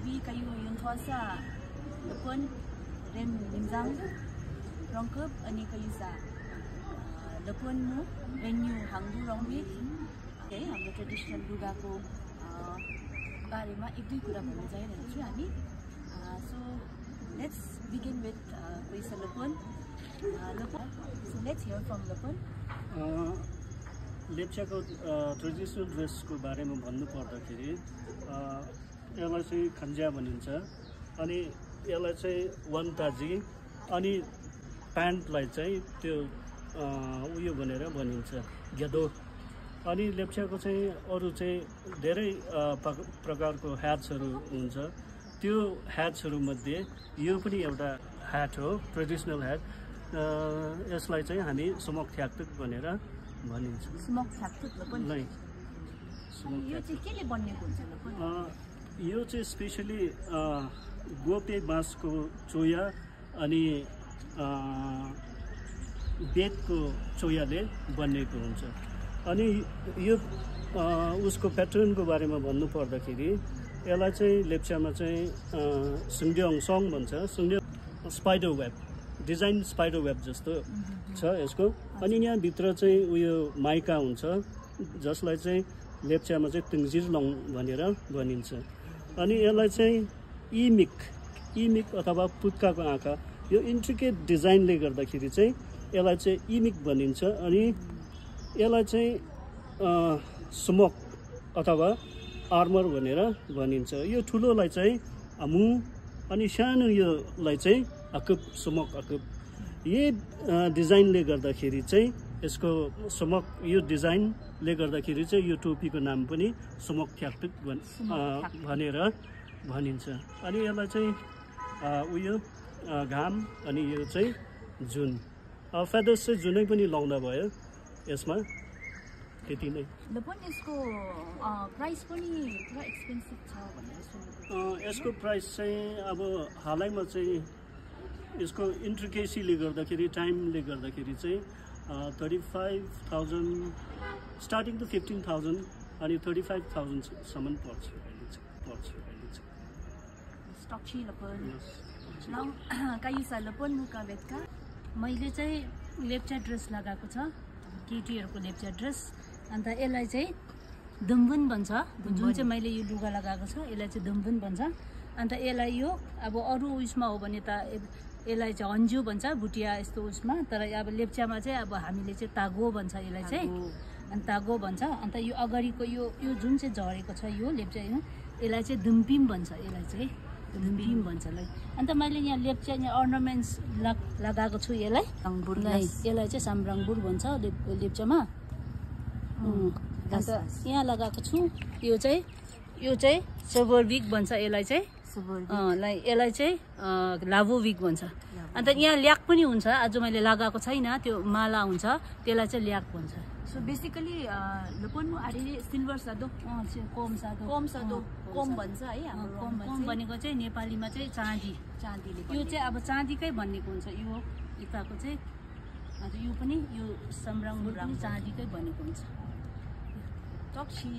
Abi kayu yung thosa lepon ren limzang rongkep ani kayu sa lepon mu venue hangdu rongbi है हाम्रो traditional लुगाको बारेमा एक दुई कुरा भन्न चाहिरहेको छु हामी सो लेट्स बिगिन विथ पैसा lepon so let's hear from lepon लेप्चाको ट्रेडिसनल ड्रेसको बारेमा भन्नु पर्दाखेरि यसलाई चाहिँ खन्जा भनिन्छ अनि यसलाई चाहिँ वनताजी अनि प्यान्टलाई चाहिँ त्यो उयो भनेर भनिन्छ ग्यादो अनि लेप्चाको चाहिँ अरू चाहिँ धेरै प्रकारको ह्याट्सहरू हुन्छ त्यो ह्याट्सहरूमध्ये यो पनि एउटा ह्याट हो ट्रेडिसनल ह्याट यसलाई चाहिँ हामी सुमक थ्याक्तुक भनेर भनिन्छ सुमक थ्याक्तुक lepon नै यो चाहिँ केले बनिएको हुन्छ lepon यो चाहिँ स्पेशली गोपे बाँसको चोया अनि बेतको चोयाले बनिएको हुन्छ अनि यो उसको प्याटर्नको बारेमा भन्नु पर्दाखेरि यसलाई चाहिँ लेप्चामा चाहिँ सुङ्ग्योङ सङ भन्छ सुङ्ग्योङ spider web design spider web जस्तो छ यसको अनि यहाँ भित्र चाहिँ उयो माइका हुन्छ जसलाई चाहिँ लेप्चामा चाहिँ तिङजिरलङ भनेर भनिन्छ अनि यसलाई चाहिँ इमिक अथवा पुत्काको आँखा यो इन्ट्रिकेट डिजाइनले गर्दाखेरि चाहिँ यसलाई चाहिँ इमिक भनिन्छ अनि यसलाई चाहिँ स्मोक अथवा आर्मर भनेर भनिन्छ यो ठुलोलाई चाहिँ मु अनि सानो योलाई चाहिँ अकुप स्मोक अकुप यही डिजाइनले गर्दाखेरि चाहिँ यसको स्मोक यो डिजाइनले गर्दाखेरि चाहिँ यो टोपीको नाम पनि स्मोक थ्याक्तुक भनेर भनिन्छ अनि यसलाई चाहिँ उयो घाम अनि यो चाहिँ जुन फेदर्स चाहिँ जुनै पनि लाउँदा भयो यसमा त्यति नै lepon यसको प्राइस पनि पुरा एक्सपेन्सिभ छ भनेर सुनेको यसको प्राइस चाहिँ अब हालैमा चाहिँ यसको इन्ट्रिकेसीले गर्दाखेरि टाइमले गर्दाखेरि चाहिँ 35,000 स्टार्टिङ टु 15,000 अनि 35,000 सम्म पर्छ स्टक्ची lepon नाउ कायुसा lepon मुका बेतका मैले चाहिँ लेप्चा ड्रेस लगाएको छ केटीहरूको लेप्चा ड्रेस अन्त यसलाई चाहिँ दुम्बुन भन्छ जुन चाहिँ मैले यो लुगा लगाएको छ यसलाई चाहिँ दुम्बुन भन्छ अन्त यसलाई यो अब अरू उयसमा हो भने त यसलाई चाहिँ हन्जु भन्छ भुटिया यस्तो उसमा तर अब लेप्चामा चाहिँ अब हामीले चाहिँ तागो भन्छ यसलाई चाहिँ अनि तागो भन्छ अन्त यो अगाडिको यो जुन चाहिँ झरेको छ यो लेप्चा यसलाई चाहिँ दुम्पिम भन्छ यसलाई चाहिँ दुम्पिम भन्छ अन्त मैले यहाँ लेप्चा यहाँ अर्नामेन्ट्स लगाएको छु यसलाई चाहिँ साम्राङबुर भन्छ लेप्चामा अन्त यहाँ लगाएको छु यो चाहिँ सेभरविक भन्छ यसलाई चाहिँ लाभोविक भन्छ अन्त यहाँ ल्याक पनि हुन्छ आज मैले लगाएको छैन त्यो माला हुन्छ त्यसलाई चाहिँ ल्याक भन्छ सो बेसिकली lepon आले सिल्भर सादो कोम भन्छ है हाम्रो कोम भनेको चाहिँ नेपालीमा चाहिँ चाँदीले यो चाहिँ अब चाँदीकै भन्नेको हुन्छ यो यताको चाहिँ अन्त यो पनि यो साम्राङबुर पनि चाँदीकै बनेको हुन्छ टक्सी